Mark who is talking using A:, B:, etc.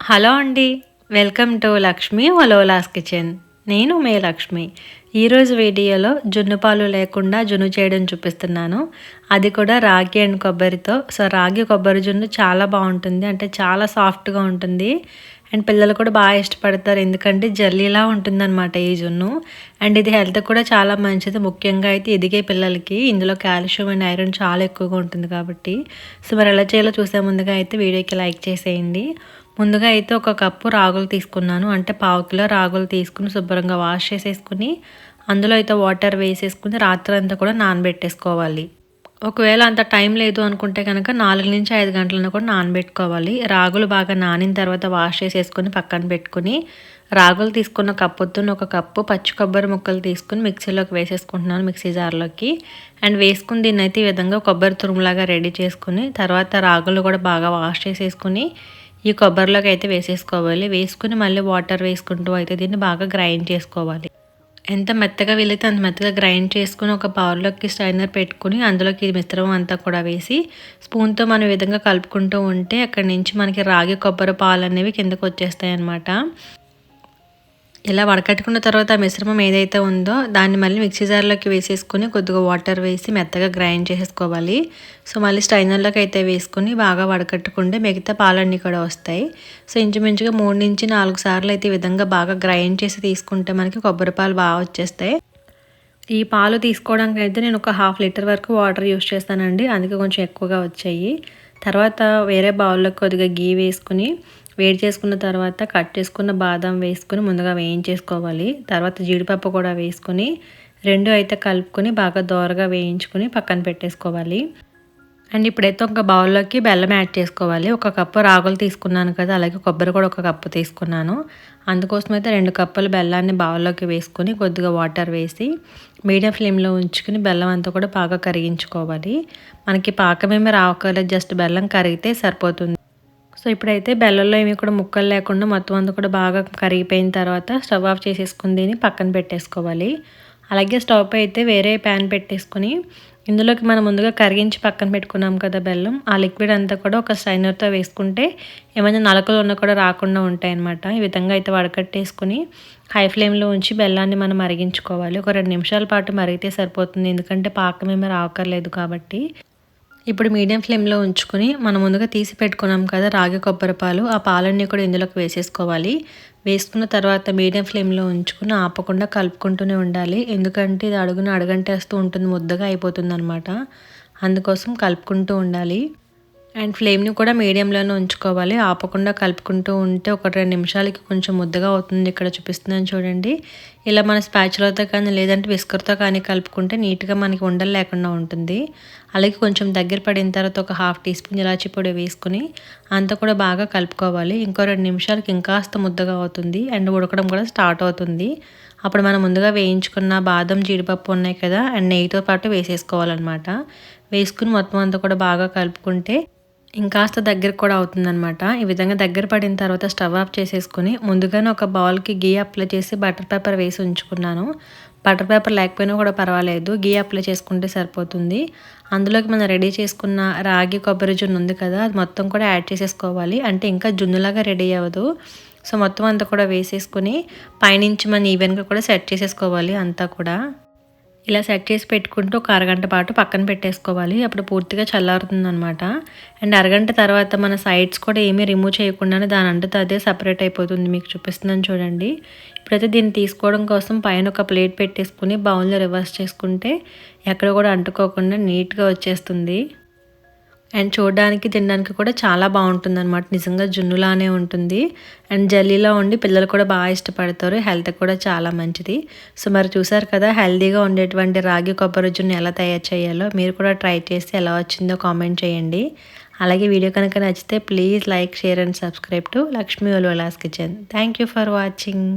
A: Hello అండి. Welcome to Lakshmi ఒలోలాస్ kitchen. నేను మీ లక్ష్మి. ఈరోజు వీడియోలో జున్ను పాలు లేకుండా జున్ను చేయడం చూపిస్తున్నాను. అది కూడా రాగి అండ్ కొబ్బరితో. రాగి కొబ్బరి జున్ను చాలా బాగుంటుంది. అంటే చాలా సాఫ్ట్గా ఉంటుంది. అండ్ పిల్లలు కూడా బాగా ఇష్టపడతారు. ఎందుకంటే జెల్లీలా ఉంటుందన్నమాట ఈ జున్ను. అండ్ ఇది హెల్త్ కూడా చాలా మంచిది. ముఖ్యంగా అయితే ఎదిగే పిల్లలకి ఇందులో కాల్షియం అండ్ ఐరన్ చాలా ఎక్కువగా ఉంటుంది కాబట్టి. మరి ఎలా చేయాలో చూసే ముందుగా అయితే వీడియోకి లైక్ చేసేయండి. ముందుగా అయితే ఒక కప్పు రాగులు తీసుకున్నాను. అంటే పావు కిలో రాగులు తీసుకుని శుభ్రంగా వాష్ చేసేసుకుని అందులో అయితే వాటర్ వేసేసుకుని రాత్రంతా కూడా నానబెట్టేసుకోవాలి. ఒకవేళ అంత టైం లేదు అనుకుంటే కనుక 4-5 గంటలను కూడా నానబెట్టుకోవాలి. రాగులు బాగా నానిన తర్వాత వాష్ చేసేసుకొని పక్కన పెట్టుకుని రాగులు తీసుకున్న కప్పుతో ఒక కప్పు పచ్చి కొబ్బరి ముక్కలు తీసుకుని మిక్సీలోకి వేసేసుకుంటున్నాను, మిక్సీ జార్లోకి. అండ్ వేసుకుని దీన్ని అయితే ఈ విధంగా కొబ్బరి తురుములాగా రెడీ చేసుకుని తర్వాత రాగులు కూడా బాగా వాష్ చేసేసుకుని ఈ కొబ్బరిలోకి అయితే వేసేసుకోవాలి. వేసుకుని మళ్ళీ వాటర్ వేసుకుంటూ అయితే దీన్ని బాగా గ్రైండ్ చేసుకోవాలి. ఎంత మెత్తగా వీలైతే అంత మెత్తగా గ్రైండ్ చేసుకుని ఒక బౌల్లోకి స్ట్రైనర్ పెట్టుకుని అందులోకి ఈ మిశ్రమం అంతా కూడా వేసి స్పూన్తో మనం ఈ విధంగా కలుపుకుంటూ ఉంటే అక్కడి నుంచి మనకి రాగి కొబ్బరి పాలు అనేవి కిందకు వచ్చేస్తాయి అన్నమాట. ఇలా వడకట్టుకున్న తర్వాత ఆ మిశ్రమం ఏదైతే ఉందో దాన్ని మళ్ళీ మిక్సీ జార్లోకి వేసేసుకుని కొద్దిగా వాటర్ వేసి మెత్తగా గ్రైండ్ చేసేసుకోవాలి. మళ్ళీ స్ట్రైనర్లోకి అయితే వేసుకుని బాగా వడకట్టుకుంటే మిగతా పాలన్నీ కూడా వస్తాయి. ఇంచుమించుగా 3-4 సార్లు అయితే ఈ విధంగా బాగా గ్రైండ్ చేసి తీసుకుంటే మనకి కొబ్బరి పాలు బాగా వచ్చేస్తాయి. ఈ పాలు తీసుకోవడానికి అయితే నేను ఒక 1/2 లీటర్ వరకు వాటర్ యూస్ చేస్తానండి. అందుకే కొంచెం ఎక్కువగా వచ్చాయి. తర్వాత వేరే బౌల్లోకి కొద్దిగా గీ వేసుకుని వేడి చేసుకున్న తర్వాత కట్ చేసుకున్న బాదం వేసుకుని ముందుగా వేయించేసుకోవాలి. తర్వాత జీడిపప్పు కూడా వేసుకుని రెండు అయితే కలుపుకొని బాగా దోరగా వేయించుకుని పక్కన పెట్టేసుకోవాలి. అండ్ ఇప్పుడైతే ఒక బౌల్లోకి బెల్లం యాడ్ చేసుకోవాలి. ఒక కప్పు రాగులు తీసుకున్నాను కదా, అలాగే కొబ్బరి కూడా ఒక కప్పు తీసుకున్నాను. అందుకోసం అయితే 2 కప్పుల బెల్లాన్ని బౌల్లోకి వేసుకొని కొద్దిగా వాటర్ వేసి మీడియం ఫ్లేమ్లో ఉంచుకుని బెల్లం అంతా కూడా బాగా కరిగించుకోవాలి. మనకి పాకమేమీ రావక్కర్లేదు, జస్ట్ బెల్లం కరిగితే సరిపోతుంది. ఇప్పుడైతే బెల్లంలో ఏమి కూడా ముక్కలు లేకుండా మొత్తం అంతా కూడా బాగా కరిగిపోయిన తర్వాత స్టవ్ ఆఫ్ చేసేసుకుని దీన్ని పక్కన పెట్టేసుకోవాలి. అలాగే స్టవ్ పై అయితే వేరే ప్యాన్ పెట్టేసుకుని ఇందులోకి మనం ముందుగా కరిగించి పక్కన పెట్టుకున్నాం కదా బెల్లం, ఆ లిక్విడ్ అంతా కూడా ఒక స్ట్రైనర్తో వేసుకుంటే ఏమైనా నలకలు ఉన్నా కూడా రాకుండా ఉంటాయి అన్నమాట. ఈ విధంగా అయితే వడకట్టేసుకుని హై ఫ్లేమ్లో ఉంచి బెల్లాన్ని మనం మరిగించుకోవాలి. ఒక 2 నిమిషాల పాటు మరిగితే సరిపోతుంది, ఎందుకంటే పాకం ఏమీ రావక్కర్లేదు కాబట్టి. ఇప్పుడు మీడియం ఫ్లేమ్లో ఉంచుకొని మనం ముందుగా తీసి పెట్టుకున్నాం కదా రాగి కొబ్బరి పాలు, ఆ పాలన్నీ కూడా ఇందులోకి వేసేసుకోవాలి. వేసుకున్న తర్వాత మీడియం ఫ్లేమ్లో ఉంచుకుని ఆపకుండా కలుపుకుంటూనే ఉండాలి. ఎందుకంటే ఇది అడుగంటేస్తూ ఉంటుంది, ముద్దగా అయిపోతుంది అనమాట. అందుకోసం కలుపుకుంటూ ఉండాలి. అండ్ ఫ్లేమ్ని కూడా మీడియంలోనే ఉంచుకోవాలి. ఆపకుండా కలుపుకుంటూ ఉంటే ఒక 2 నిమిషాలకి కొంచెం ముద్దగా అవుతుంది. ఇక్కడ చూపిస్తున్నాను చూడండి. ఇలా మన స్పాచులాతో కానీ లేదంటే విస్కర్తో కానీ కలుపుకుంటే నీట్గా మనకి ఉండలు లేకుండా ఉంటుంది. అలాగే కొంచెం దగ్గర పడిన తర్వాత ఒక 1/2 టీ స్పూన్ ఇలాచీ పొడి వేసుకుని అంతా కూడా బాగా కలుపుకోవాలి. ఇంకో 2 నిమిషాలకి ఇంకాస్త ముద్దగా అవుతుంది అండ్ ఉడకడం కూడా స్టార్ట్ అవుతుంది. అప్పుడు మనం ముందుగా వేయించుకున్న బాదం జీడిపప్పు ఉన్నాయి కదా, అండ్ నెయ్యితో పాటు వేసేసుకోవాలన్నమాట. వేసుకుని మొత్తం అంతా కూడా బాగా కలుపుకుంటే ఇంకాస్త దగ్గర కూడా అవుతుందన్నమాట. ఈ విధంగా దగ్గర పడిన తర్వాత స్టవ్ ఆఫ్ చేసేసుకుని ముందుగానే ఒక బౌల్కి గీ అప్లై చేసి బటర్ పేపర్ వేసి ఉంచుకున్నాను. బటర్ పేపర్ లేకపోయినా కూడా పర్వాలేదు, గీ అప్లై చేసుకుంటే సరిపోతుంది. అందులోకి మనం రెడీ చేసుకున్న రాగి కొబ్బరి జున్ను ఉంది కదా, అది మొత్తం కూడా యాడ్ చేసేసుకోవాలి. అంటే ఇంకా జున్నులాగా రెడీ అవ్వదు. మొత్తం అంతా కూడా వేసేసుకుని పైనుంచి మనం ఈవెన్గా కూడా సెట్ చేసేసుకోవాలి అంతా కూడా. ఇలా సెట్ చేసి పెట్టుకుంటూ ఒక అరగంట పాటు పక్కన పెట్టేసుకోవాలి. అప్పుడు పూర్తిగా చల్లారుతుంది అనమాట. అండ్ అరగంట తర్వాత మన సైడ్స్ కూడా ఏమీ రిమూవ్ చేయకుండానే దాని అంతటా అదే సపరేట్ అయిపోతుంది. మీకు చూపిస్తున్నాను చూడండి. ఇప్పుడైతే దీన్ని తీసుకోవడం కోసం పైన ఒక ప్లేట్ పెట్టేసుకుని బౌల్లో రివర్స్ చేసుకుంటే ఎక్కడ కూడా అంటుకోకుండా నీట్గా వచ్చేస్తుంది. అండ్ చూడడానికి తినడానికి కూడా చాలా బాగుంటుందన్నమాట. నిజంగా జున్నులానే ఉంటుంది అండ్ జెల్లీలో ఉండి పిల్లలు కూడా బాగా ఇష్టపడతారు. హెల్త్ కూడా చాలా మంచిది. మరి చూసారు కదా, హెల్తీగా ఉండేటువంటి రాగి కొబ్బరి జున్ను ఎలా తయారు చేయాలో. మీరు కూడా ట్రై చేసి ఎలా వచ్చిందో కామెంట్ చేయండి. అలాగే వీడియో కనుక నచ్చితే please like, share and subscribe to Lakshmi ఒలోలాస్ kitchen. Thank you for watching.